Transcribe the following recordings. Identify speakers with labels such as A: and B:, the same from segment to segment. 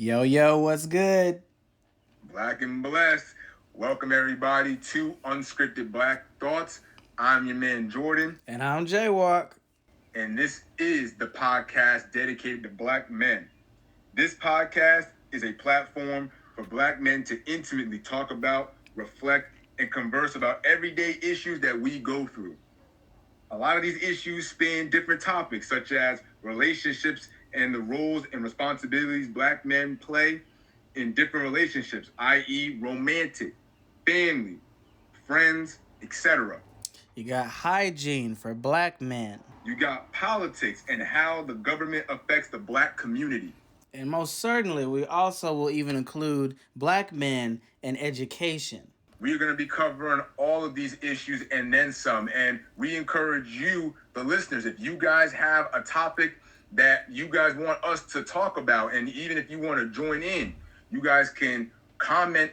A: Yo, yo, what's good?
B: Black and blessed. Welcome everybody to Unscripted Black Thoughts. I'm your man Jordin,
A: And I'm JWalk.
B: and this is the podcast dedicated to black men. This podcast is a platform for black men to intimately talk about, reflect, and converse about everyday issues that we go through. A lot of these issues span different topics such as relationships and the roles and responsibilities black men play in different relationships, i.e., romantic, family, friends, etc.
A: You got hygiene for black men.
B: You got politics and how the government affects the black community.
A: And most certainly, we also will even include black men and education.
B: We are going to be covering all of these issues and then some. And we encourage you, the listeners, if you guys have a topic that you guys want us to talk about, and even if you want to join in, you guys can comment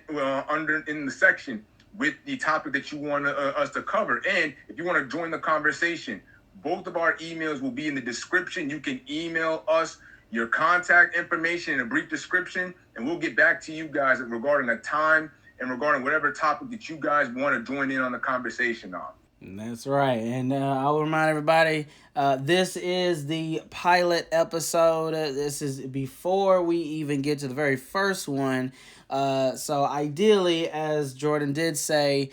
B: under in the section with the topic that you want us to cover. And if you want to join the conversation, both of our emails will be in the description. You can email us your contact information in a brief description, and we'll get back to you guys regarding a time and regarding whatever topic that you guys want to join in on the conversation on.
A: That's right. And I'll remind everybody, this is the pilot episode. This is before we even get to the very first one. So ideally, as Jordin did say,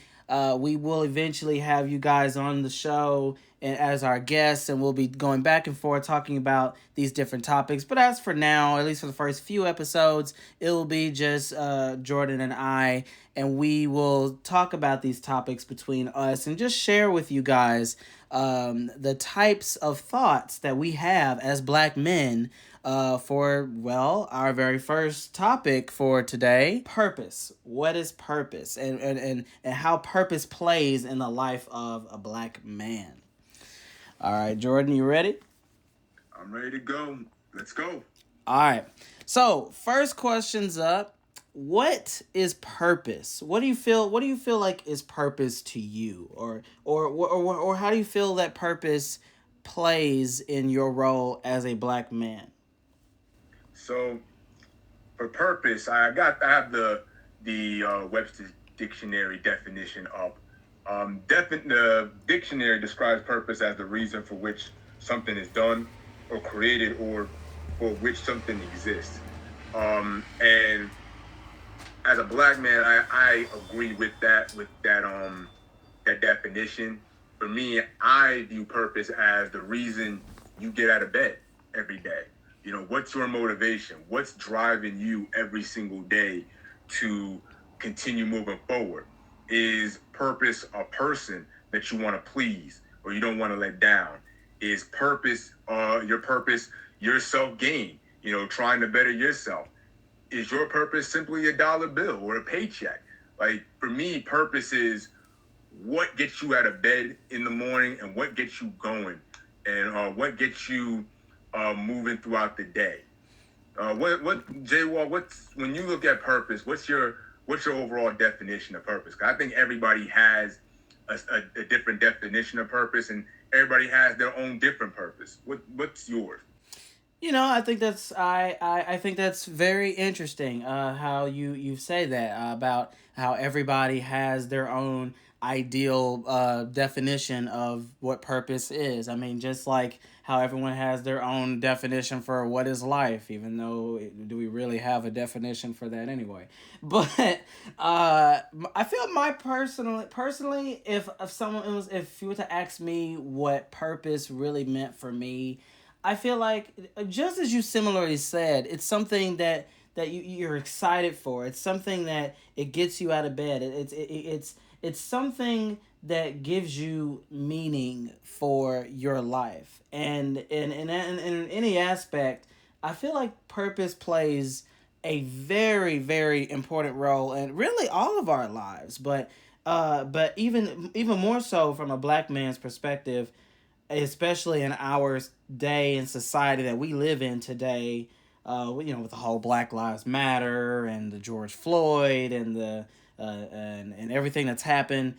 A: we will eventually have you guys on the show and as our guests, and we'll be going back and forth talking about these different topics. But as for now, at least for the first few episodes, it will be just Jordin and I, and we will talk about these topics between us and just share with you guys the types of thoughts that we have as black men for, well, our very first topic for today, purpose. What is purpose? And how purpose plays in the life of a black man. All right, Jordin, you ready?
B: I'm ready to go. Let's go.
A: All right. So, first question's up. What is purpose? What do you feel like is purpose to you? Or how do you feel that purpose plays in your role as a black man?
B: So, for purpose, I have the Webster's dictionary definition up. The dictionary describes purpose as the reason for which something is done or created or for which something exists. And as a black man, I agree with that that definition. For me, I view purpose as the reason you get out of bed every day. You know, what's your motivation? What's driving you every single day to continue moving forward? Is purpose a person that you want to please or you don't want to let down? Is purpose your self-gain, trying to better yourself? Is your purpose simply a dollar bill or a paycheck? Like, for me, purpose is what gets you out of bed in the morning and what gets you going and what gets you moving throughout the day. What JWalk, when you look at purpose, what's your overall definition of purpose? 'Cause I think everybody has a different definition of purpose, and everybody has their own different purpose. What's yours?
A: I think I think that's very interesting. How you say that about how everybody has their own ideal definition of what purpose is. I mean, just like how everyone has their own definition for what is life, even though do we really have a definition for that anyway? But I feel personally, if you were to ask me what purpose really meant for me, I feel like, just as you similarly said, it's something that you're excited for. It's something that it gets you out of bed. It's something that gives you meaning for your life. And in any aspect, I feel like purpose plays a very, very important role in really all of our lives. But even more so from a black man's perspective, especially in our day and society that we live in today, with the whole Black Lives Matter and the George Floyd and the and everything that's happened.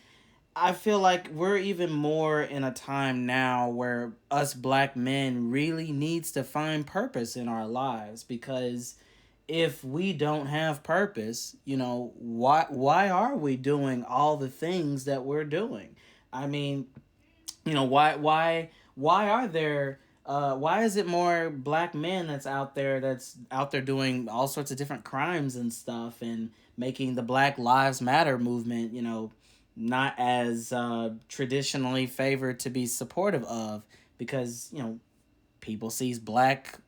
A: I feel like we're even more in a time now where us black men really needs to find purpose in our lives, because if we don't have purpose, why are we doing all the things that we're doing? I mean, why are there why is it more black men that's out there doing all sorts of different crimes and stuff, and making the Black Lives Matter movement, not as traditionally favored to be supportive of, because people sees black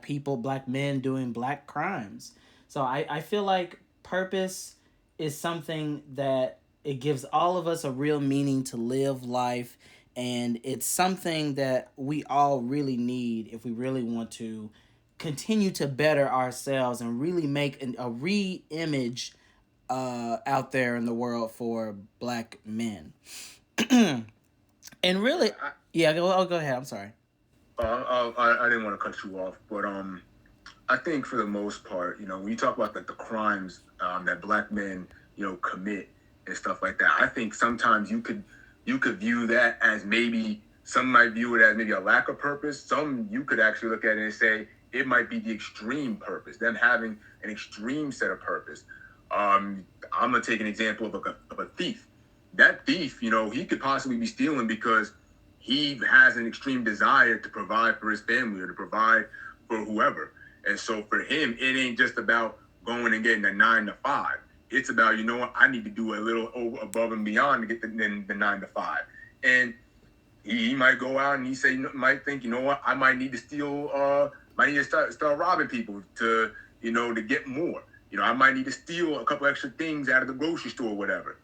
A: people, black men doing black crimes. So I feel like purpose is something that it gives all of us a real meaning to live life, and it's something that we all really need if we really want to continue to better ourselves and really make a re-image out there in the world for black men. And really,
B: I,
A: yeah, go ahead. I'm sorry.
B: I didn't want to cut you off, but I think for the most part, when you talk about the crimes that black men, commit and stuff like that, I think sometimes you could view that as maybe some might view it as maybe a lack of purpose. Some you could actually look at it and say it might be the extreme purpose, them having an extreme set of purpose. I'm gonna take an example of a thief. That thief, he could possibly be stealing because he has an extreme desire to provide for his family or to provide for whoever. And so for him, it ain't just about going and getting a 9 to 5. It's about, what, I need to do a little above and beyond to get the 9 to 5. And he might go out and might think, what, I might need to steal, might need to start robbing people to get more. I might need to steal a couple extra things out of the grocery store or whatever.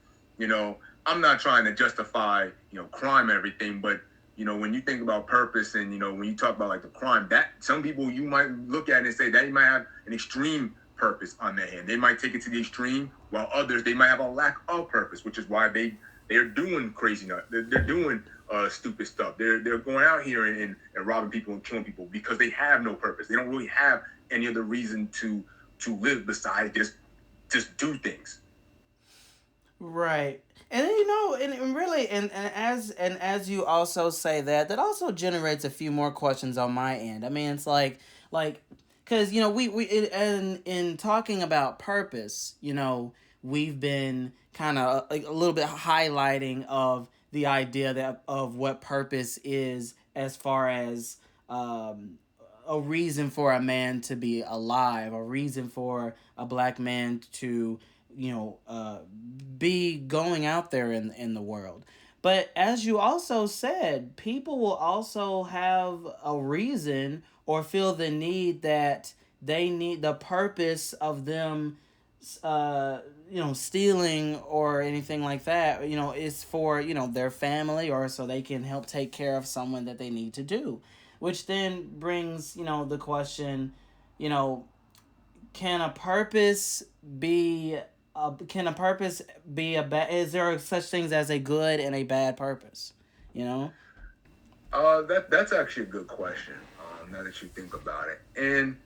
B: I'm not trying to justify, crime and everything, but when you think about purpose and, when you talk about like the crime, that some people you might look at it and say that you might have an extreme purpose on their hand. They might take it to the extreme, while others, they might have a lack of purpose, which is why they're doing crazy nuts. They're doing stupid stuff. They're going out here and robbing people and killing people because they have no purpose. They don't really have any other reason to live besides just do things.
A: Right. And then, and really, and as you also say that also generates a few more questions on my end. I mean, it's like because in talking about purpose, we've been kind of like a little bit highlighting of the idea that of what purpose is, as far as a reason for a man to be alive, a reason for a black man to you know uh, be going out there in the world. But as you also said, people will also have a reason or feel the need that they need the purpose of them uh stealing or anything like that, is for their family, or so they can help take care of someone that they need to do, which then brings the question, you know can a purpose be can a purpose be a bad, is there such things as a good and a bad purpose, you know
B: That's actually a good question. Now that you think about it, and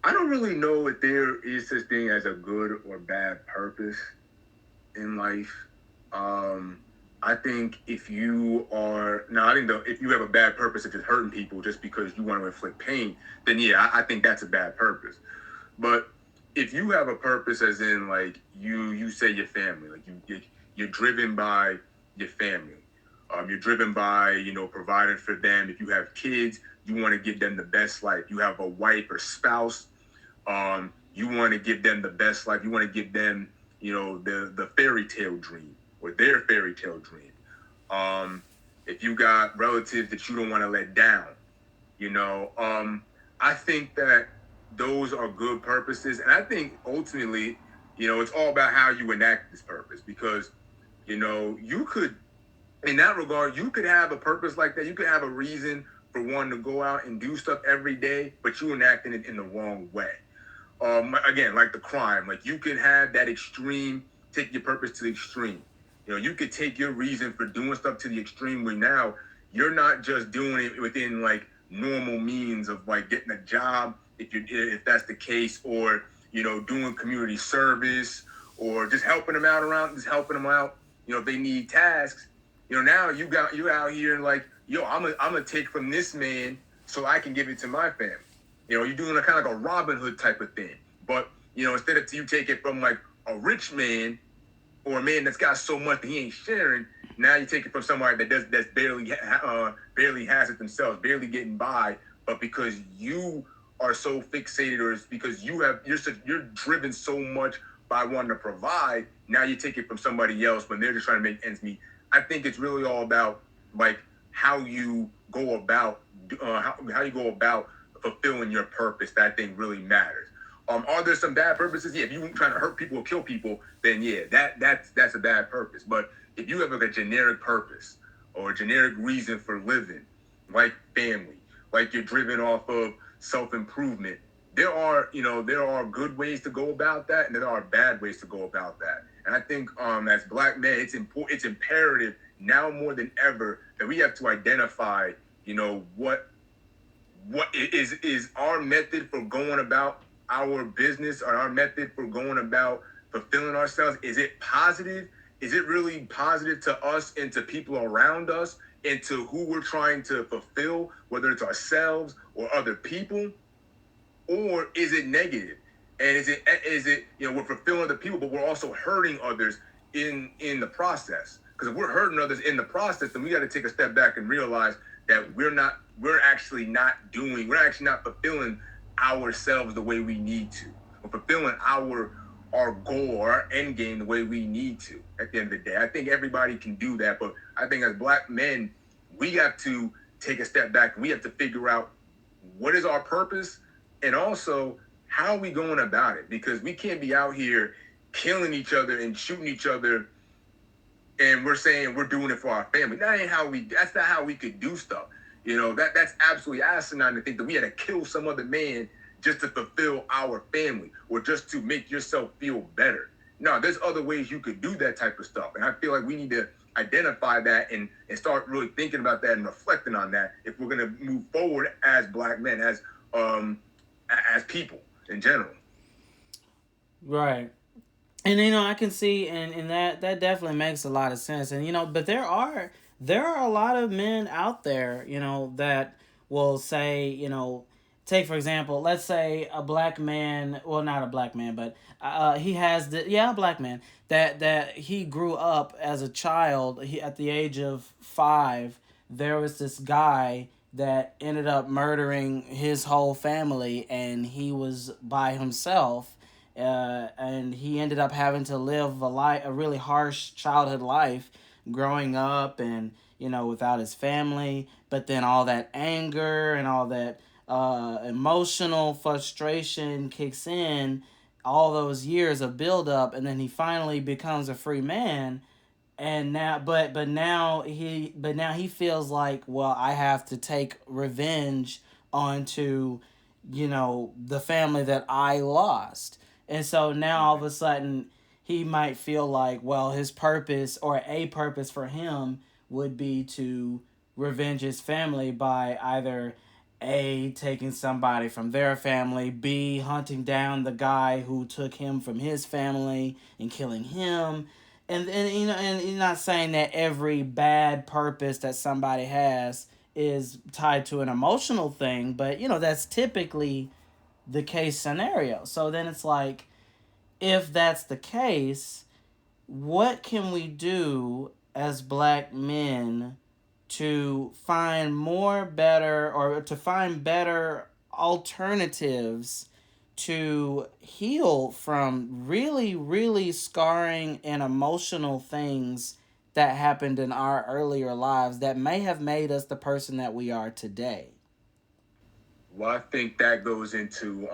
B: I don't really know if there is such thing as a good or bad purpose in life. Um, I think if you are now, I think if you have a bad purpose of just hurting people just because you want to inflict pain, then yeah, I think that's a bad purpose. But if you have a purpose, as in like you say your family, like you're driven by your family. You're driven by providing for them. If you have kids, you want to give them the best life. You have a wife or spouse. You want to give them the best life. You want to give them the fairy tale dream or their fairy tale dream. If you got relatives that you don't want to let down, I think that those are good purposes. And I think ultimately, it's all about how you enact this purpose, because, you could, in that regard, you could have a purpose like that. You could have a reason for wanting to go out and do stuff every day, but you enacting it in the wrong way. Again, like the crime, like you could have that extreme, take your purpose to the extreme. You could take your reason for doing stuff to the extreme where now you're not just doing it within like normal means of like getting a job, if that's the case, or doing community service, or just helping them out around, just helping them out. If they need tasks, now you out here and like, yo, I'm gonna take from this man so I can give it to my family. You're doing a kind of like a Robin Hood type of thing, But instead of you take it from like a rich man or a man that's got so much that he ain't sharing, now you take it from somebody that's barely has it themselves, barely getting by, but because you are so fixated, or it's because you're driven so much by wanting to provide, now you take it from somebody else when they're just trying to make ends meet. I think it's really all about like how you go about how you go about fulfilling your purpose. That thing really matters. Are there some bad purposes? Yeah, if you're trying to hurt people or kill people, then yeah, that's a bad purpose. But if you have like a generic purpose or a generic reason for living, like family, like you're driven off of self-improvement, there are good ways to go about that, and there are bad ways to go about that. And I think as Black men, it's imperative now more than ever that we have to identify, what is our method for going about our business, or our method for going about fulfilling ourselves. Is it positive? Is it really positive to us and to people around us and to who we're trying to fulfill, whether it's ourselves or other people? Or is it negative? And is it we're fulfilling other people, but we're also hurting others in the process? Because if we're hurting others in the process, then we got to take a step back and realize that we're actually not fulfilling ourselves the way we need to. We're fulfilling our goal or our end game the way we need to at the end of the day. I think everybody can do that, but I think as Black men, we have to take a step back and we have to figure out what is our purpose, and also how are we going about it? Because we can't be out here killing each other and shooting each other and we're saying we're doing it for our family. That's not how we could do stuff. That's absolutely asinine to think that we had to kill some other man just to fulfill our family or just to make yourself feel better. No, there's other ways you could do that type of stuff. And I feel like we need to identify that and start really thinking about that and reflecting on that if we're going to move forward as Black men, as people in general.
A: Right. And I can see, and that definitely makes a lot of sense. And but there are a lot of men out there, that will say, take for example, let's say a black man, well, not a black man, but he has a black man that he grew up as a child. He, at the age of 5, there was this guy that ended up murdering his whole family, and he was by himself, and he ended up having to live a really harsh childhood life, growing up, and without his family. But then all that anger and all that emotional frustration kicks in, all those years of buildup, and then he finally becomes a free man. And now, but now he feels like, well, I have to take revenge onto the family that I lost. And so now all of a sudden he might feel like, well, his purpose, or a purpose for him, would be to revenge his family by either A, taking somebody from their family, B, hunting down the guy who took him from his family and killing him. And you're not saying that every bad purpose that somebody has is tied to an emotional thing, but that's typically the case scenario. So then it's like, if that's the case, what can we do as black men to find better alternatives to heal from really, really scarring and emotional things that happened in our earlier lives that may have made us the person that we are today?
B: Well, I think that goes into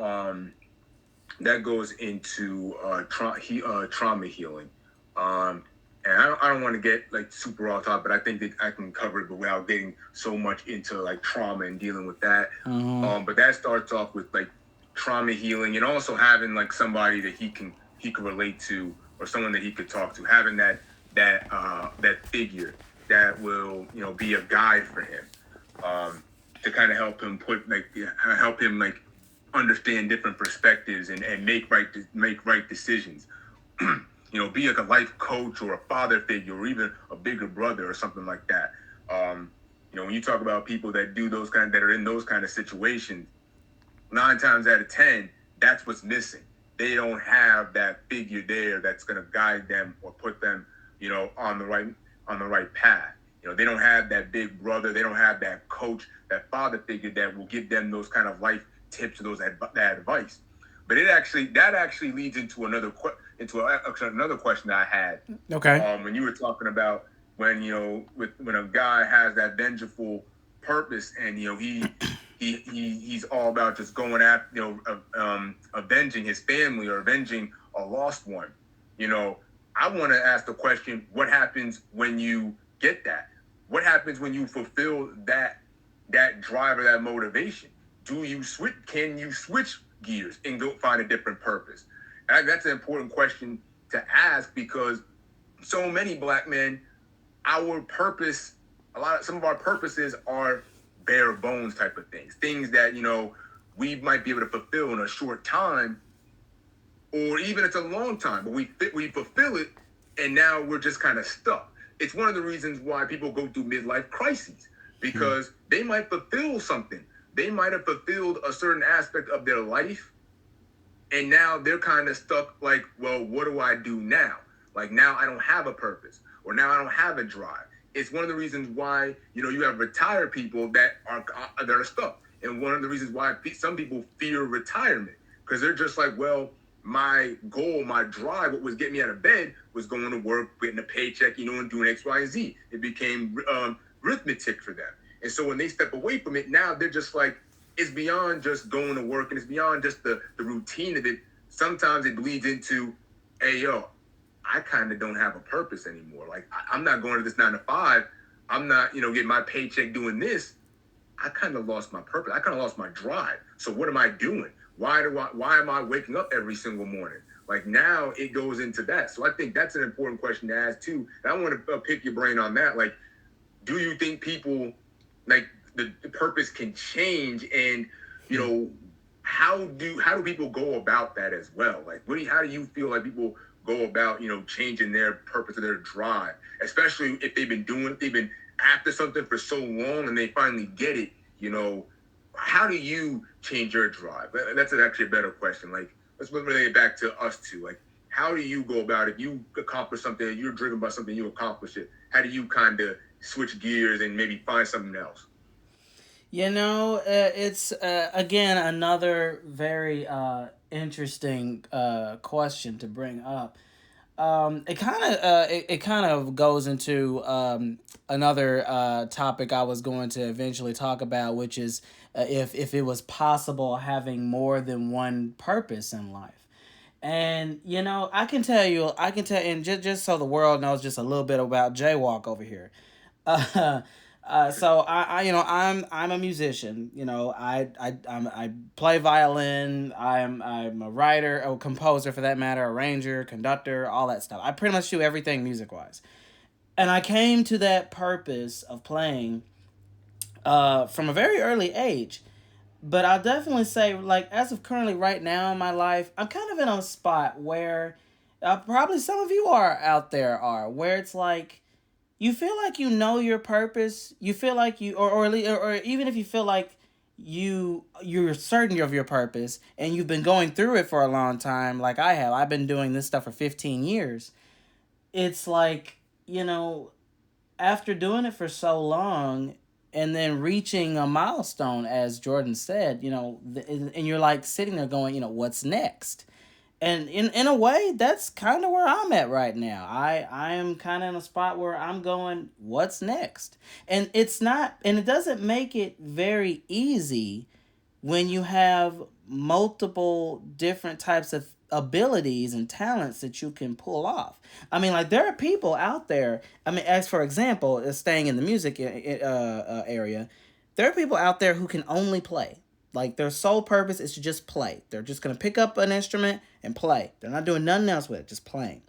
B: trauma healing. And I don't want to get like super off top, but I think that I can cover it without getting so much into like trauma and dealing with that.
A: Mm-hmm.
B: But that starts off with like trauma healing, and also having like somebody that he can relate to, or someone that he could talk to, having that figure that will be a guide for him, to kind of help him like understand different perspectives and make right decisions. Be like a life coach or a father figure or even a bigger brother or something like that. When you talk about people that that are in those kind of situations, 9 times out of 10, that's what's missing. they don't have that figure there that's going to guide them or put them, on the right path. They don't have that big brother. They don't have that coach, that father figure that will give them those kind of life tips or that advice. But that actually leads into another question that I had.
A: Okay.
B: When you were talking about when a guy has that vengeful purpose, and he's all about just going after, avenging his family or avenging a lost one. I want to ask the question: what happens when you get that? What happens when you fulfill that drive or that motivation? Do you switch? Can you switch gears and go find a different purpose? And that's an important question to ask, because so many black men, our purpose, some of our purposes are bare bones type of things that we might be able to fulfill in a short time, or even it's a long time, but we fulfill it, and now we're just kind of stuck. It's one of the reasons why people go through midlife crises, because they might fulfill something. They might have fulfilled a certain aspect of their life, and now they're kind of stuck, like, well, what do I do now? Like, now I don't have a purpose, or now I don't have a drive. It's one of the reasons why, you have retired people that are stuck. And one of the reasons why some people fear retirement, because they're just like, well, my goal, my drive, what was getting me out of bed was going to work, getting a paycheck, and doing X, Y, and Z. It became arithmetic for them. And so when they step away from it, now they're just like, it's beyond just going to work, and it's beyond just the routine of it. Sometimes it bleeds into, hey, yo, I kind of don't have a purpose anymore. Like, I'm not going to this 9 to 5. I'm not, getting my paycheck doing this. I kind of lost my purpose. I kind of lost my drive. So what am I doing? Why am I waking up every single morning? Like, now it goes into that. So I think that's an important question to ask too. And I want to pick your brain on that. Like, do you think people, like, the purpose can change, and how do people go about that as well? Like, how do you feel like people go about changing their purpose or their drive, especially if they've been after something for so long and they finally get it? How do you change your drive? That's actually a better question. Like, let's relate it back to us two. Like, how do you go about it? You accomplish something, you're driven by something, you accomplish it. How do you kind of switch gears and maybe find something else?
A: It's again another very interesting question to bring up. It kind of goes into another topic I was going to eventually talk about, which is if it was possible having more than one purpose in life. And I can tell, and just so the world knows just a little bit about JWalk over here. Uh, so I'm a musician. I play violin. I'm a writer, a composer for that matter, arranger, conductor, all that stuff. I pretty much do everything music wise. And I came to that purpose of playing from a very early age. But I'll definitely say, like, as of currently right now in my life, I'm kind of in a spot where probably some of you are out there are, where it's like you feel like you know your purpose. You feel like or even if you feel like you're certain of your purpose and you've been going through it for a long time, like I have. I've been doing this stuff for 15 years. It's like, after doing it for so long and then reaching a milestone, as Jordan said, and you're like sitting there going, what's next? And in a way, that's kind of where I'm at right now. I am kind of in a spot where I'm going, what's next? And it doesn't make it very easy when you have multiple different types of abilities and talents that you can pull off. I mean, like, there are people out there. I mean, as for example, staying in the music area, there are people out there who can only play. Like, their sole purpose is to just play. They're just gonna pick up an instrument and play. They're not doing nothing else with it, just playing.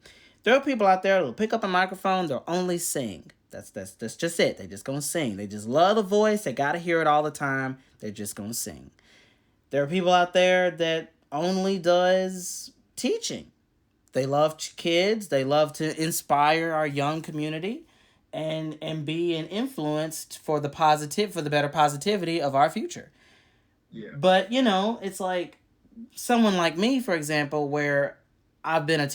A: There are people out there who'll pick up a microphone. They'll only sing. That's just it. They just gonna sing. They just love the voice. They gotta hear it all the time. They're just gonna sing. There are people out there that only does teaching. They love kids. They love to inspire our young community, and be an influence for the better positivity of our future.
B: Yeah.
A: But it's like someone like me, for example, where I've been a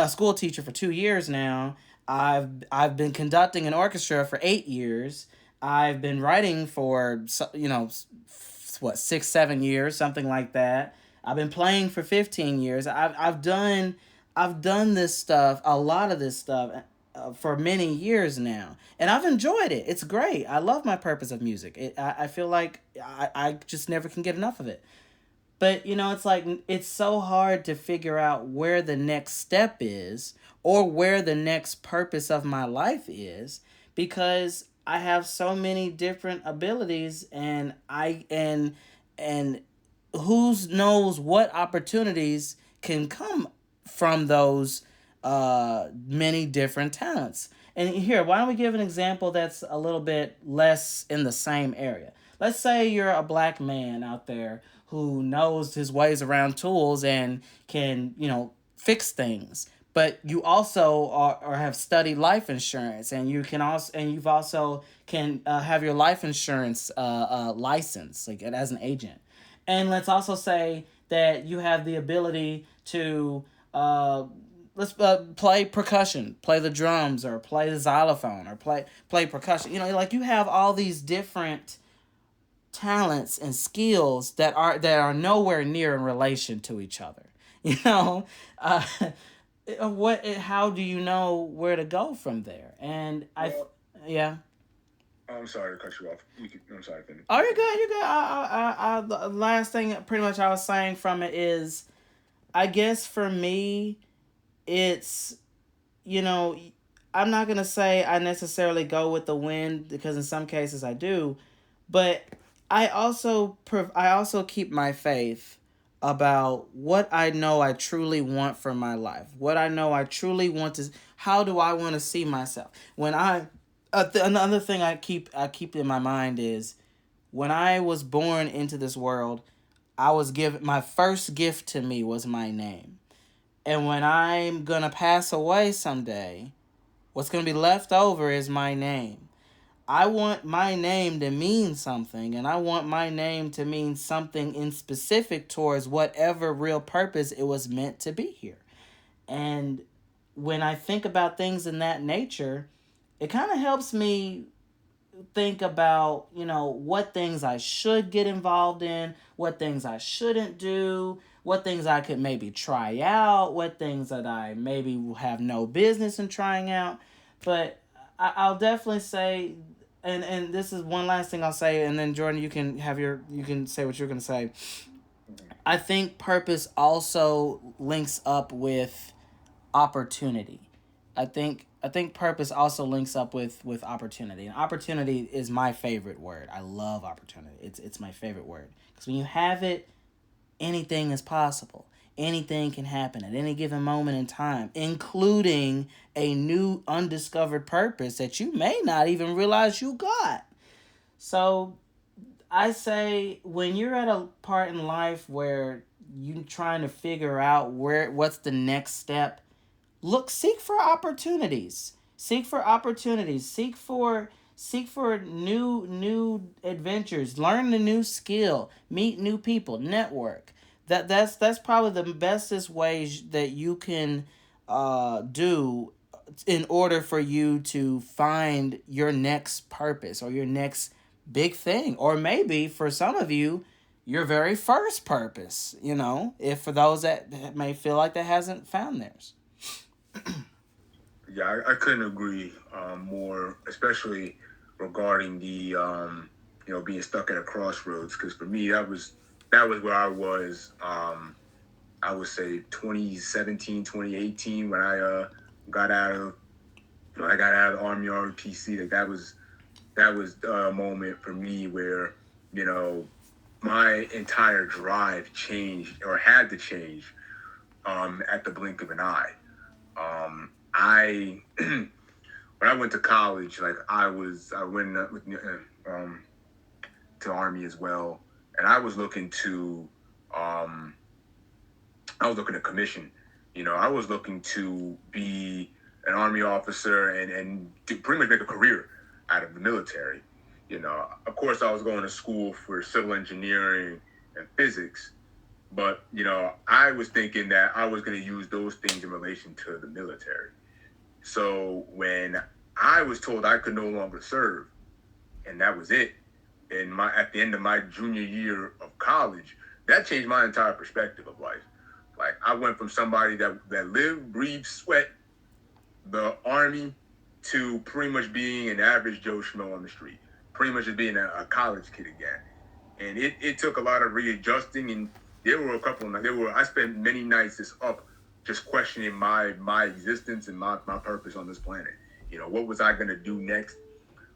A: school teacher for 2 years now. I've been conducting an orchestra for 8 years. I've been writing for what 6 7 years, something like that. I've been playing for 15 years. I've done this stuff, a lot of this stuff, for many years now, and I've enjoyed it. It's great. I love my purpose of music. I feel like I just never can get enough of it. But it's like it's so hard to figure out where the next step is or where the next purpose of my life is, because I have so many different abilities, and who knows what opportunities can come from those many different talents. And here, why don't we give an example that's a little bit less in the same area? Let's say you're a black man out there who knows his ways around tools and can, fix things. But you also are or have studied life insurance, and you've also can have your life insurance license, like as an agent. And let's also say that you have the ability to let's play percussion, play the drums, or play the xylophone, or play percussion. Like you have all these different talents and skills that are nowhere near in relation to each other. You know, uh, what? How do you know where to go from there?
B: Well,
A: Yeah.
B: I'm sorry to cut you off. I'm sorry,
A: Oh, you're
B: continue.
A: good. You're good. The last thing, pretty much, I was saying from it is, I guess for me, it's you know, I'm not gonna say I necessarily go with the wind, because in some cases I do, but I also keep my faith about what I know I truly want for my life. What I know I truly want to. How do I want to see myself? Another thing I keep in my mind is, when I was born into this world, I was given my first gift to me was my name. And when I'm gonna pass away someday, what's gonna be left over is my name. I want my name to mean something, and I want my name to mean something in specific towards whatever real purpose it was meant to be here. And when I think about things in that nature, it kind of helps me think about, what things I should get involved in, what things I shouldn't do, what things I could maybe try out, what things that I maybe have no business in trying out. But I'll definitely say, and this is one last thing I'll say, and then Jordin, you can say what you're gonna say. I think purpose also links up with opportunity. I think purpose also links up with opportunity. And opportunity is my favorite word. I love opportunity. It's my favorite word, because when you have it, anything is possible. Anything can happen at any given moment in time, including a new undiscovered purpose that you may not even realize you got. So I say, when you're at a part in life where you're trying to figure out what's the next step, seek for opportunities. Seek for new adventures. Learn a new skill. Meet new people. Network. That's probably the bestest ways that you can do in order for you to find your next purpose or your next big thing, or maybe for some of you, your very first purpose. If for those that may feel like that hasn't found theirs.
B: Yeah, I couldn't agree more, especially regarding the being stuck at a crossroads. Because for me, that was where I was. I would say 2017, 2018, when I got out of I got out of the Army ROTC. That was a moment for me where you know my entire drive changed, or had to change, at the blink of an eye. I when I went to college, like I went to Army as well, and um, I was looking to commission. I was looking to be an Army officer and to pretty much make a career out of the military. Of course, I was going to school for civil engineering and physics, But, I was thinking that I was going to use those things in relation to the military. So when I was told I could no longer serve, and that was it, and at the end of my junior year of college, that changed my entire perspective of life. Like, I went from somebody that lived, breathed, sweat the army to pretty much being an average Joe Schmo on the street, pretty much just being a college kid again. And it took a lot of readjusting, and there were a couple of I spent many nights just up, just questioning my existence and my purpose on this planet. What was I gonna do next?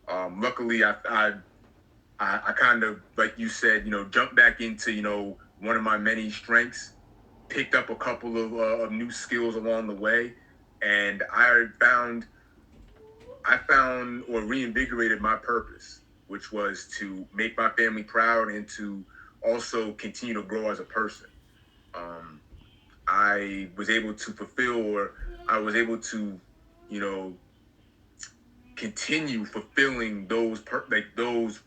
B: Luckily, I kind of, like you said, jumped back into one of my many strengths, picked up a couple of new skills along the way, and I found or reinvigorated my purpose, which was to make my family proud and to also continue to grow as a person. Um, I was able to fulfill, or I was able to, you know, continue fulfilling those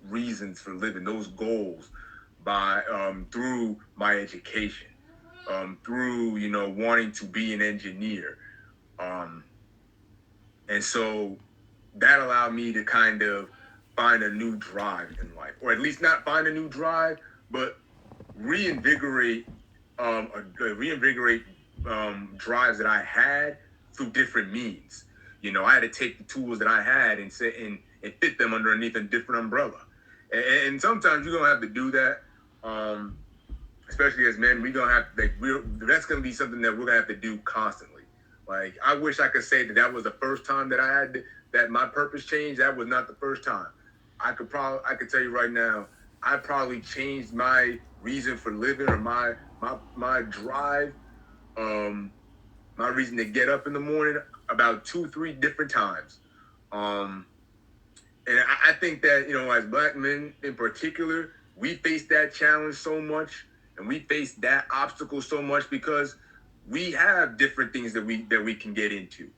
B: reasons for living, those goals, by through my education, through wanting to be an engineer, um, and so that allowed me to kind of find a new drive in life, or at least not find a new drive, but reinvigorate reinvigorate drives that I had through different means. I had to take the tools that I had and fit them underneath a different umbrella. And sometimes you're gonna have to do that. Um, Especially as men, we gonna have that's gonna be something that we're gonna have to do constantly. Like, I wish I could say that was the first time that that my purpose changed. That was not the first time. I could tell you right now, I probably changed my reason for living, or my drive, um, my reason to get up in the morning, about 2, 3 different times. Um, and I think that, as black men in particular, we face that challenge so much, and we face that obstacle so much because we have different things that we can get into.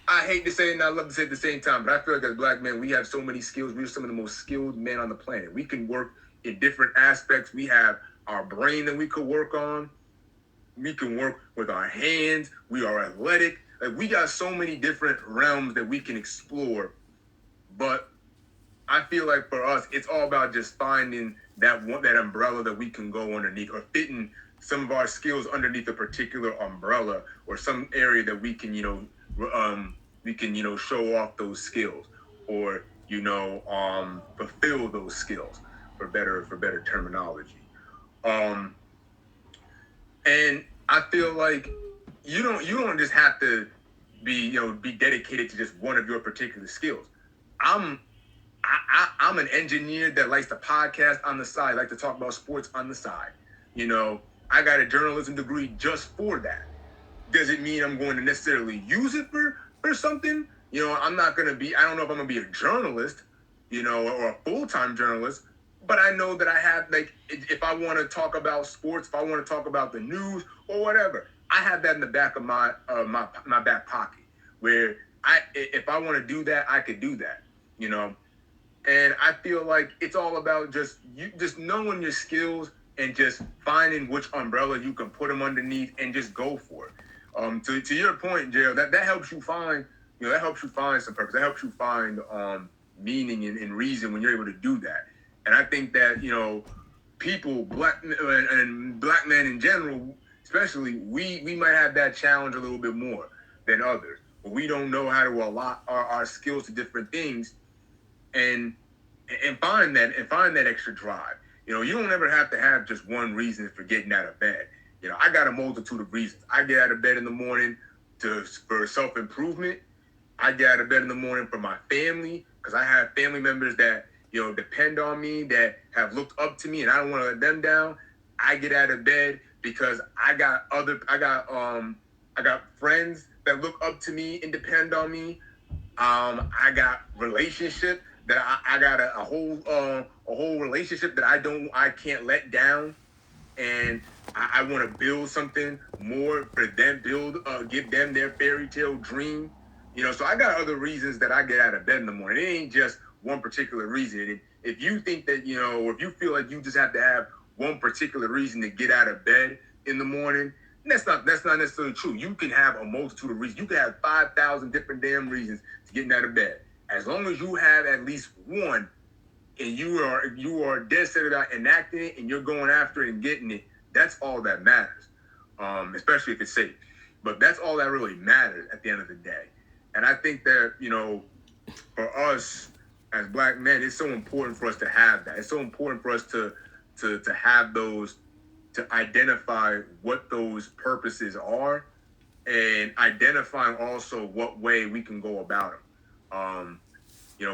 B: I hate to say it and I love to say it at the same time, but I feel like as black men, we have so many skills. We're some of the most skilled men on the planet. We can work in different aspects. We have our brain that we could work on. We can work with our hands. We are athletic. Like, we got so many different realms that we can explore. But I feel like for us, it's all about just finding that umbrella that we can go underneath, or fitting some of our skills underneath a particular umbrella, or some area that we can, show off those skills, or fulfill those skills, for better terminology. Um, and I feel like you don't just have to be dedicated to just one of your particular skills. I'm I'm an engineer that likes to podcast on the side, like to talk about sports on the side. I got a journalism degree just for that. Does it mean I'm going to necessarily use it for something? I'm not going to be, I don't know if I'm going to be a journalist, or a full-time journalist, but I know that I have, like, if I want to talk about sports, if I want to talk about the news or whatever, I have that in the back of my back pocket, where if I want to do that, I could do that, you know. And I feel like it's all about just knowing your skills and just finding which umbrella you can put them underneath and just go for it. To your point, Gerald, that helps you find, some purpose. That helps you find meaning and reason when you're able to do that. And I think that, people, black men in general, especially, we might have that challenge a little bit more than others. But we don't know how to allot our skills to different things, and find that extra drive. You don't ever have to have just one reason for getting out of bed. I got a multitude of reasons. I get out of bed in the morning for self-improvement. I get out of bed in the morning for my family, because I have family members that depend on me, that have looked up to me, and I don't want to let them down. I get out of bed because I got friends that look up to me and depend on me. I got relationship that I got a whole relationship that I can't let down, and I want to build something more for them, give them their fairy tale dream. So I got other reasons that I get out of bed in the morning. It ain't just one particular reason. And if you think that, or if you feel like you just have to have one particular reason to get out of bed in the morning. And that's not necessarily true. You can have a multitude of reasons. You can have 5,000 different damn reasons to getting out of bed. As long as you have at least one, and you are dead set about enacting it, and you're going after it and getting it, that's all that matters. Especially if it's safe. But that's all that really matters at the end of the day. And I think that, for us as black men, it's so important for us to have that. It's so important for us to have those, to identify what those purposes are, and identifying also what way we can go about them.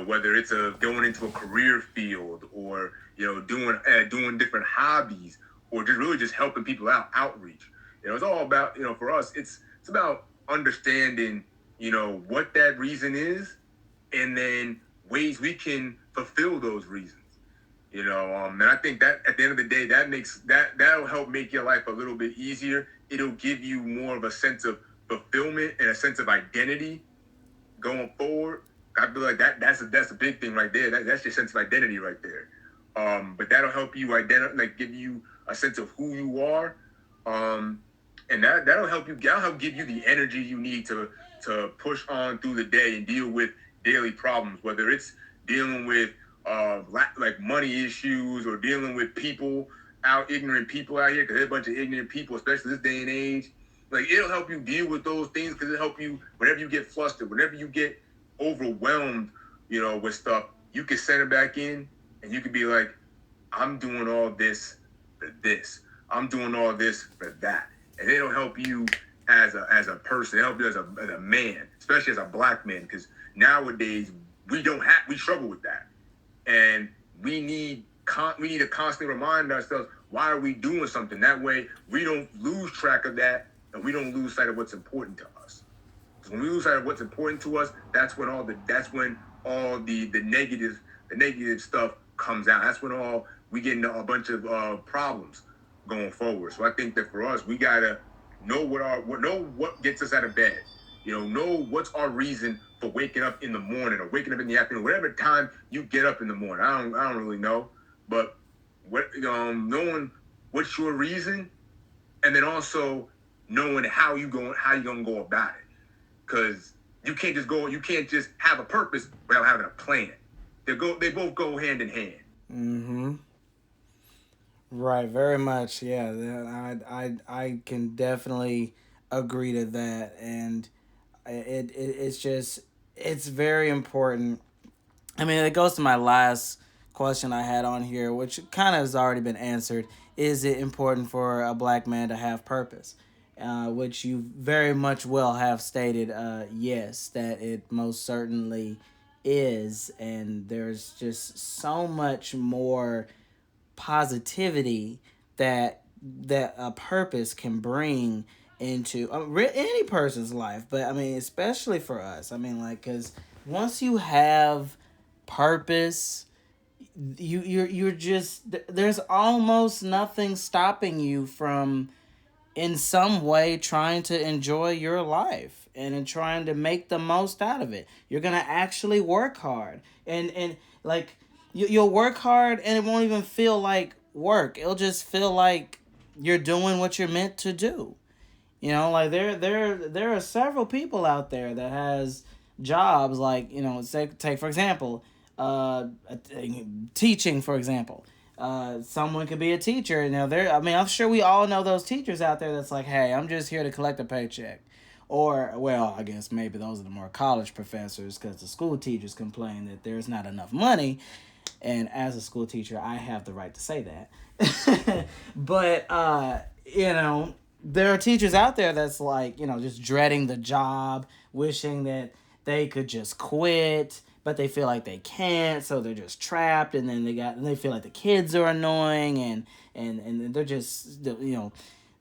B: Whether it's going into a career field, or doing different hobbies, or just really just helping people out, outreach. It's all about, for us, it's about understanding, what that reason is, and then ways we can fulfill those reasons. And I think that at the end of the day, that'll help make your life a little bit easier. It'll give you more of a sense of fulfillment and a sense of identity going forward. I feel like that's a big thing right there. That's your sense of identity right there. But that'll help you give you a sense of who you are. And that'll help give you the energy you need to push on through the day and deal with daily problems, whether it's dealing with money issues, or dealing with ignorant people out here, because there's a bunch of ignorant people, especially this day and age. Like, it'll help you deal with those things, because it'll help you whenever you get flustered, whenever you get overwhelmed, with stuff. You can send it back in, and you can be like, I'm doing all this for this. I'm doing all this for that. And it'll help you as a person. It'll help you as a man, especially as a black man, because nowadays we struggle with that. And we need to constantly remind ourselves, why are we doing something? That way we don't lose track of that, and we don't lose sight of what's important to us. Because when we lose sight of what's important to us, that's when all the negative stuff comes out. That's when we get into a bunch of problems going forward. So I think that for us, we gotta know what gets us out of bed. Know what's our reason for waking up in the morning, or waking up in the afternoon, whatever time you get up in the morning. I don't really know, but knowing what's your reason, and then also knowing how you gonna go about it, because you can't just have a purpose without having a plan. They both go hand in hand.
A: Mm-hmm. Right, very much. Yeah, I can definitely agree to that, and it's very important. I mean, it goes to my last question I had on here, which kind of has already been answered. Is it important for a black man to have purpose? Which you very much well have stated, yes, that it most certainly is, and there's just so much more positivity that a purpose can bring into any person's life. But I mean, especially for us, I mean, like, because once you have purpose, you're just, there's almost nothing stopping you from in some way trying to enjoy your life and in trying to make the most out of it. You're gonna actually work hard, and like, you'll work hard, and it won't even feel like work. It'll just feel like you're doing what you're meant to do. Like, there are several people out there that has jobs, like, take for example, teaching, for example. Someone could be a teacher. I mean, I'm sure we all know those teachers out there that's like, hey, I'm just here to collect a paycheck. Or, well, I guess maybe those are the more college professors, because the school teachers complain that there's not enough money. And as a school teacher, I have the right to say that. But, there are teachers out there that's like, just dreading the job, wishing that they could just quit, but they feel like they can't, so they're just trapped, and then they feel like the kids are annoying, and they're just,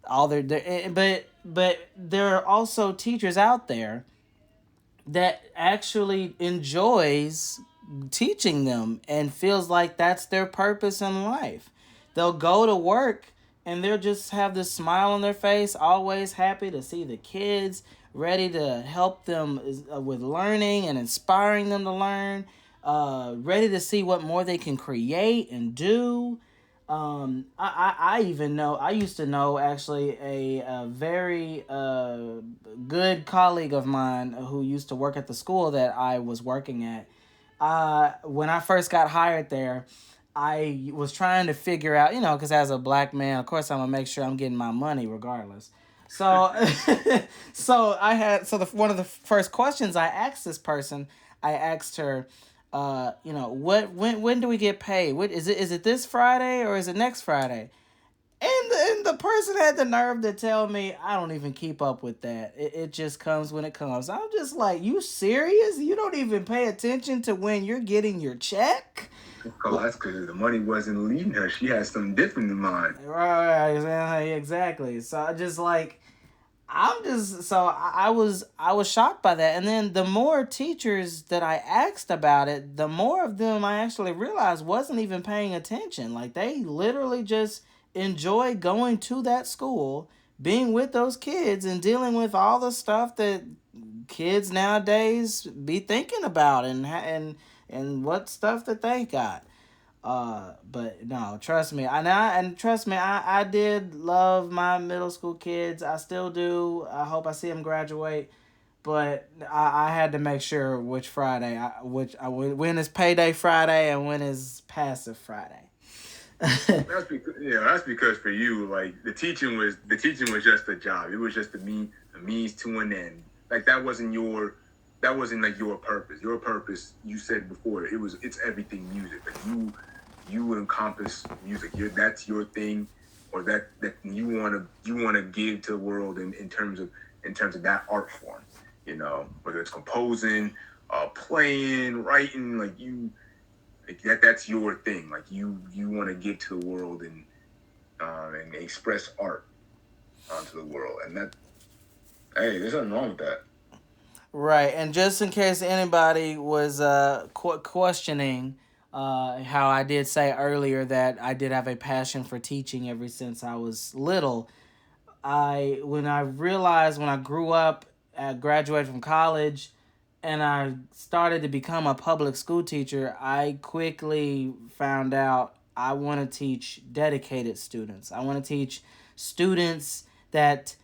A: all but there are also teachers out there that actually enjoys teaching them and feels like that's their purpose in life. They'll go to work, and they'll just have this smile on their face, always happy to see the kids, ready to help them with learning and inspiring them to learn, ready to see what more they can create and do. I even know, I used to know actually a very good colleague of mine who used to work at the school that I was working at. When I first got hired there, I was trying to figure out, because as a black man, of course, I'm gonna make sure I'm getting my money regardless. So, one of the first questions I asked this person, I asked her, when do we get paid? What is it this Friday or is it next Friday? And the person had the nerve to tell me, I don't even keep up with that. It just comes when it comes. I'm just like, you serious? You don't even pay attention to when you're getting your check?
B: Oh, that's because the money wasn't leading her. She had something different in mind.
A: Right, exactly. So I just like, I'm just so I was shocked by that. And then the more teachers that I asked about it, the more of them I actually realized wasn't even paying attention. Like they literally just enjoy going to that school, being with those kids and dealing with all the stuff that kids nowadays be thinking about, and what stuff that they got. But no, trust me. I did love my middle school kids. I still do. I hope I see them graduate. But I had to make sure which Friday, when is payday Friday and when is passive Friday.
B: That's because for you, like the teaching was just a job. It was just a means to an end. Like that wasn't like your purpose. Your purpose, you said before, it's everything music. Like you encompass music. That's your thing, or that you wanna give to the world in terms of that art form. Whether it's composing, playing, writing, like that's your thing. Like you want to give to the world and express art onto the world, and that hey, there's nothing wrong with that.
A: Right, and just in case anybody was questioning, how I did say earlier that I did have a passion for teaching ever since I was little. I realized when I grew up, I graduated from college, and I started to become a public school teacher, I quickly found out I want to teach dedicated students. I want to teach students that's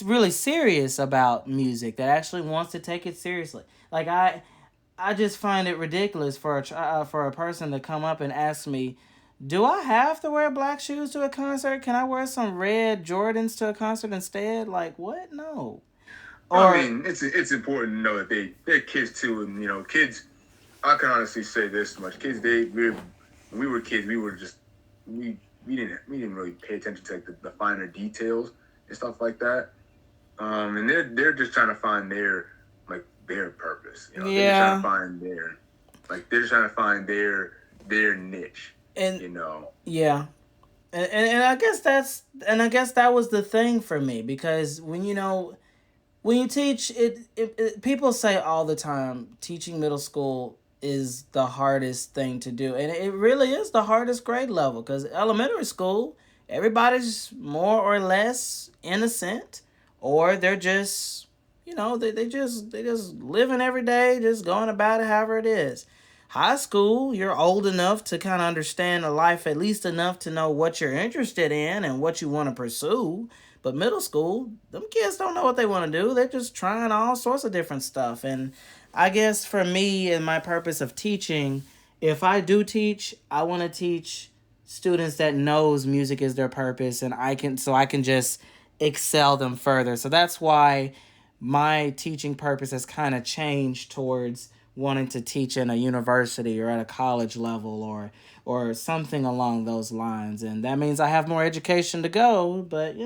A: really serious about music, that actually wants to take it seriously. Like I just find it ridiculous for a person to come up and ask me, "Do I have to wear black shoes to a concert? Can I wear some red Jordans to a concert instead?" Like, what? No.
B: I
A: Or
B: mean, it's important to know that they're kids too, and kids. I can honestly say this much: kids, when we were kids, we were just we we didn't really pay attention to like the finer details and stuff like that. And they're just trying to find their purpose. They're just trying to
A: yeah,
B: find they're just trying to find their niche.
A: and
B: You know,
A: yeah, and I guess that was the thing for me, because when you teach people say all the time teaching middle school is the hardest thing to do, and it really is the hardest grade level, because elementary school, everybody's more or less innocent, or they're just they just living every day, just going about it however it is. High school, you're old enough to kind of understand the life, at least enough to know what you're interested in and what you want to pursue. But middle school, them kids don't know what they want to do. They're just trying all sorts of different stuff. And I guess for me and my purpose of teaching, if I do teach, I want to teach students that knows music is their purpose, and I can just excel them further. So that's why my teaching purpose has kind of changed towards wanting to teach in a university or at a college level, or something along those lines. And that means I have more education to go, but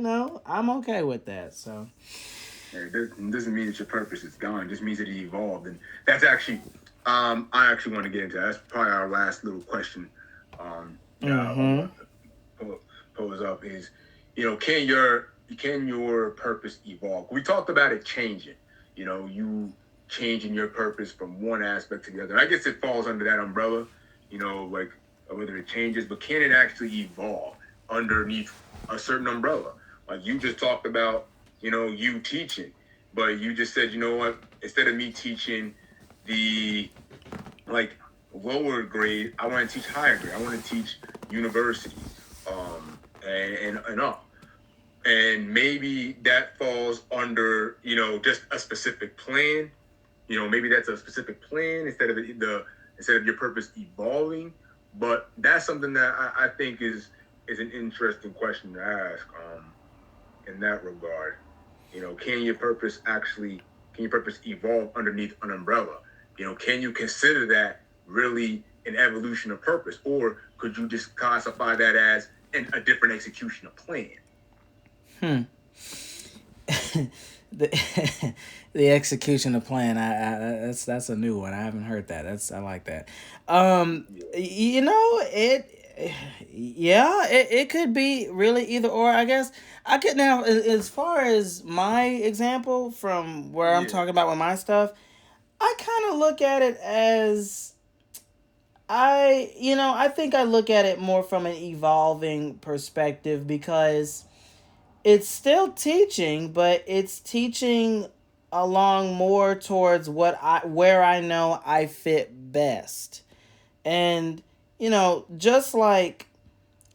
A: I'm okay with that. So
B: it doesn't mean that your purpose is gone. It just means that it evolved, and that's actually I actually want to get into that. That's probably our last little question. I
A: mhm.
B: want to pose up is, can your purpose evolve? We talked about it changing. You changing your purpose from one aspect to the other. I guess it falls under that umbrella. Like whether it changes, but can it actually evolve underneath a certain umbrella? Like you just talked about, you teaching, but you just said, you know what? Instead of me teaching the like lower grade, I want to teach higher grade. I want to teach university, and up. And maybe that falls under, just a specific plan. Maybe that's a specific plan instead of your purpose evolving. But that's something that I think is an interesting question to ask, in that regard. Can your purpose evolve underneath an umbrella? Can you consider that really an evolution of purpose, or could you just classify that as a different execution of plan?
A: Hmm. the the execution of plan. That's a new one. I haven't heard that. I like that.
B: Yeah.
A: It. Yeah, it could be really either or. I guess I could now, as far as my example from where I'm
B: Yeah.
A: talking about with my stuff. I kind of look at it as I think I look at it more from an evolving perspective because it's still teaching, but it's teaching along more towards where I know I fit best. And just like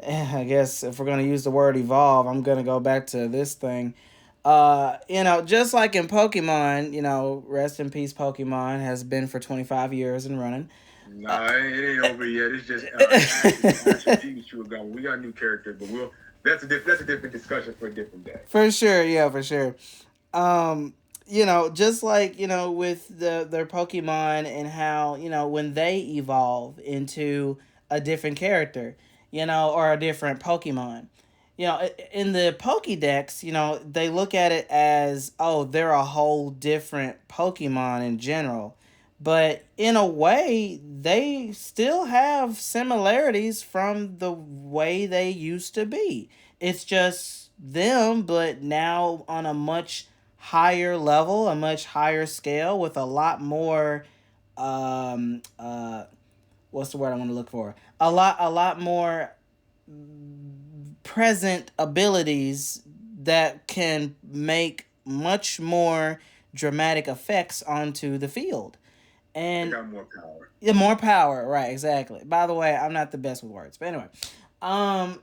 A: I guess if we're going to use the word evolve, I'm going to go back to this thing. Just like in Pokemon, rest in peace Pokemon has been for 25 years and running. Uh,
B: Nah, it ain't over yet. It's just Ash and Pikachu are gone. We got a new character, but that's a different discussion for a different day.
A: for sure, yeah, for sure. Just like with their Pokemon and how when they evolve into a different character, or a different Pokemon. In the Pokédex, they look at it as, oh, they're a whole different Pokemon in general. But in a way, they still have similarities from the way they used to be. It's just them, but now on a much higher level, a much higher scale, with a lot more um uh what's the word I want to look for? A lot more present abilities that can make much more dramatic effects onto the field.
B: They
A: And
B: got more power.
A: yeah, more power, right, exactly. By the way, I'm not the best with words. But anyway.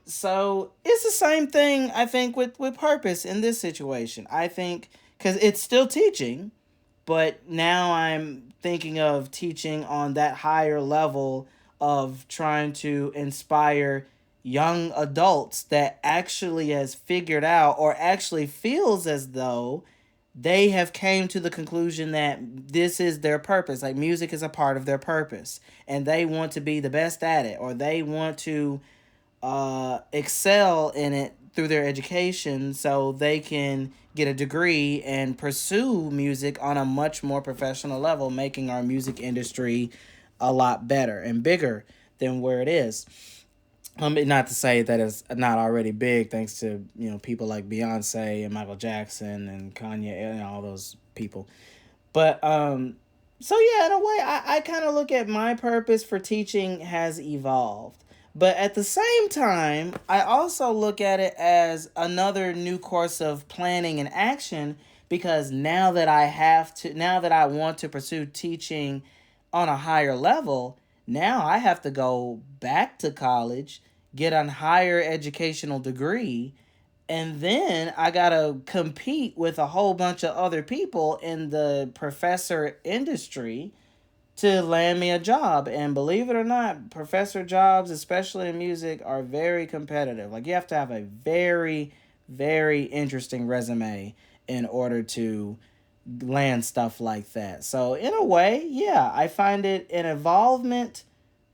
A: So it's the same thing I think with purpose in this situation. I think cuz it's still teaching, but now I'm thinking of teaching on that higher level of trying to inspire young adults that actually has figured out or actually feels as though they have came to the conclusion that this is their purpose, like music is a part of their purpose, and they want to be the best at it, or they want to excel in it through their education so they can get a degree and pursue music on a much more professional level, making our music industry a lot better and bigger than where it is. Not to say that it's not already big, thanks to people like Beyonce and Michael Jackson and Kanye and all those people. But so yeah, in a way, I kind of look at my purpose for teaching has evolved. But at the same time, I also look at it as another new course of planning and action because now that I want to pursue teaching on a higher level, now I have to go back to college, get a higher educational degree, and then I gotta compete with a whole bunch of other people in the professor industry to land me a job. And believe it or not, professor jobs, especially in music, are very competitive. Like you have to have a very, very interesting resume in order to land stuff like that. So in a way, yeah, I find it an involvement,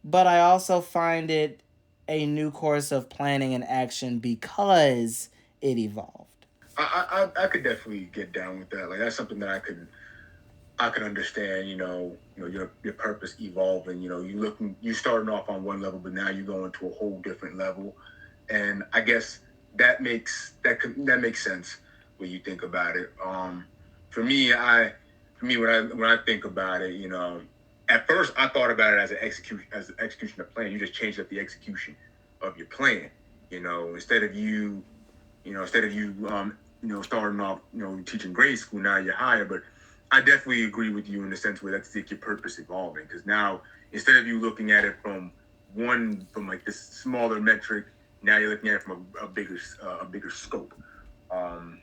A: but I also find it a new course of planning and action because it evolved.
B: I could definitely get down with that. Like that's something that I could understand. Your purpose evolving. You starting off on one level, but now you're going to a whole different level, and I guess that makes sense when you think about it. For me, when I think about it, at first I thought about it as an execution of plan. You just changed up the execution of your plan. Instead of you starting off, teaching grade school, now you're higher. But I definitely agree with you in the sense where that's like your purpose evolving. Because now, instead of you looking at it from one from like this smaller metric. Now you're looking at it from a bigger scope. Um,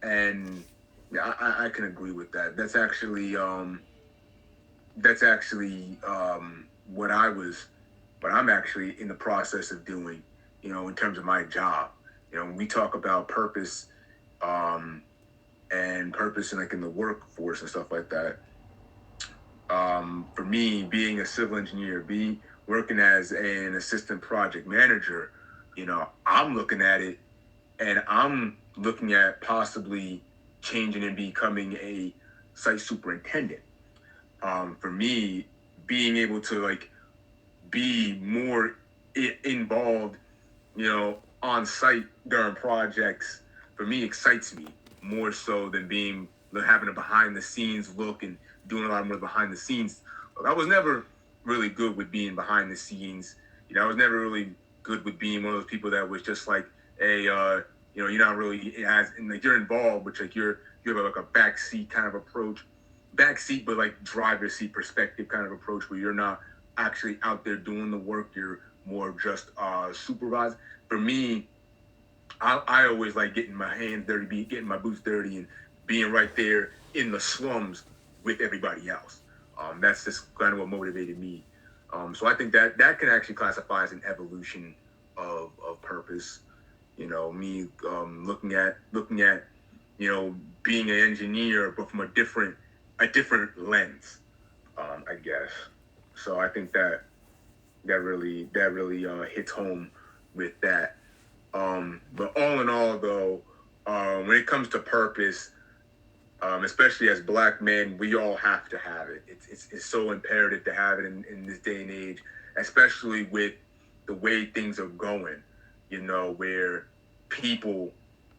B: and yeah, I can agree with that. That's actually what I'm actually in the process of doing. In terms of my job. When we talk about purpose, um, and purpose, and like in the workforce and stuff like that. For me, being a civil engineer, be working as an assistant project manager, I'm looking at it, and I'm looking at possibly changing and becoming a site superintendent. For me, being able to like be more involved, on site during projects, for me excites me more so than being having a behind the scenes look and doing a lot more behind the scenes. I was never really good with being behind the scenes. I was never really good with being one of those people that was just like, hey, you're not really as and like you're involved, but like you have like a backseat kind of approach, backseat but like driver's seat perspective kind of approach where you're not actually out there doing the work. You're more just supervising. For me, I always like getting my hands dirty, getting my boots dirty, and being right there in the slums with everybody else. That's just kind of what motivated me. So I think that can actually classify as an evolution of purpose. Me looking at being an engineer, but from a different lens, I guess. So I think that really hits home with that. But all in all, though, when it comes to purpose, especially as Black men, we all have to have it. It's so imperative to have it in this day and age, especially with the way things are going. Where people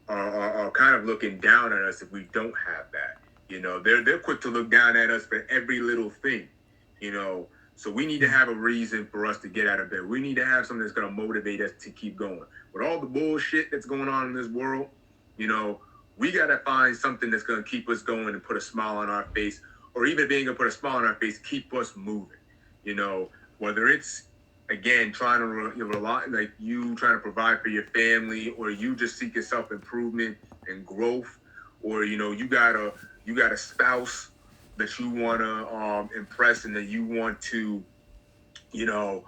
B: are kind of looking down at us if we don't have that. They're quick to look down at us for every little thing. You know, so we need to have a reason for us to get out of bed. We need to have something that's going to motivate us to keep going. With all the bullshit that's going on in this world, we got to find something that's going to keep us going and put a smile on our face, or even being able to put a smile on our face, keep us moving. Whether it's, again, trying to rely, like you trying to provide for your family, or you just seeking self-improvement and growth, or, you got a spouse that you want to impress and that you want to, you know,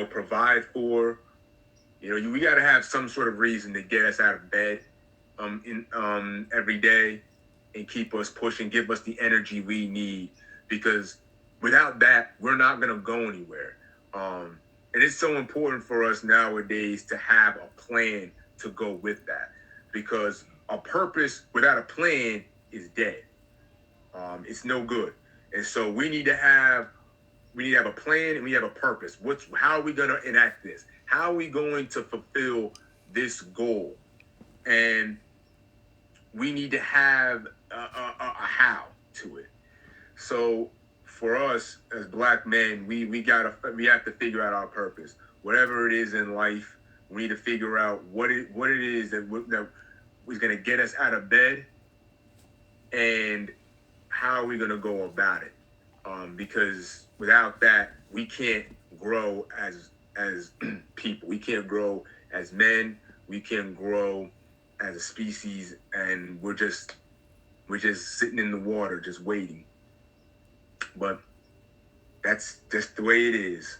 B: provide for. We got to have some sort of reason to get us out of bed every day and keep us pushing, give us the energy we need, because without that, we're not going to go anywhere. And it's so important for us nowadays to have a plan to go with that, because a purpose without a plan is dead. It's no good. And so we need to have a plan, and we have a purpose. How are we going to enact this? How are we going to fulfill this goal? And we need to have a how to it. So for us as Black men, we have to figure out our purpose. Whatever it is in life, we need to figure out what it is that is going to get us out of bed, and how are we going to go about it? Because without that, we can't grow as people. We can't grow as men. We can't grow as a species, and we're just sitting in the water, just waiting. But that's just the way it is.